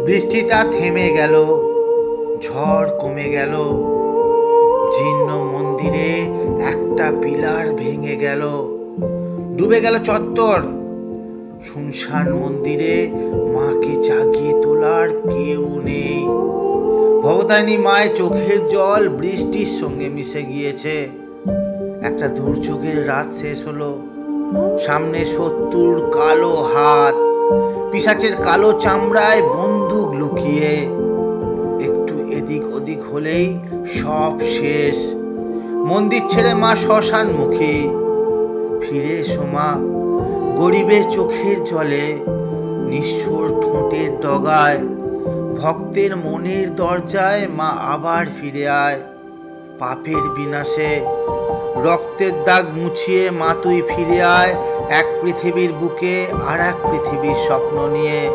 বৃষ্টিটা থেমে গেল, ঝড় কমে গেল, জীর্ণ মন্দিরে একটা পিলার ভেঙে গেল, ডুবে গেল চত্বর। শুনশান মন্দিরে মাকে জাগিয়ে তোলার কেউ নেই। ভবতারিণী মায়ের চোখের জল বৃষ্টির সঙ্গে মিশে গিয়েছে। একটা দুর্যোগের রাত শেষ হলো। সামনে শত্রুর কালো হাত, পিশাচের কালো চামড়ায় বন্দুক লুকিয়ে। একটু এদিক ওদিক হলেই সব শেষ। মন্দির ছেড়ে মা শ্মশান মুখী। ফিরে এসো মা, গরিবের চোখের জলে, নিঃস্বর ঠোঁটের ডগায়, ভক্তের মনের দরজায় মা আবার ফিরে আয়। পাপের বিনাশে, রক্তের দাগ মুছিয়ে মা তুই ফিরে আয়, এক পৃথিবীর বুকে আর এক পৃথিবীর স্বপ্ন নিয়ে।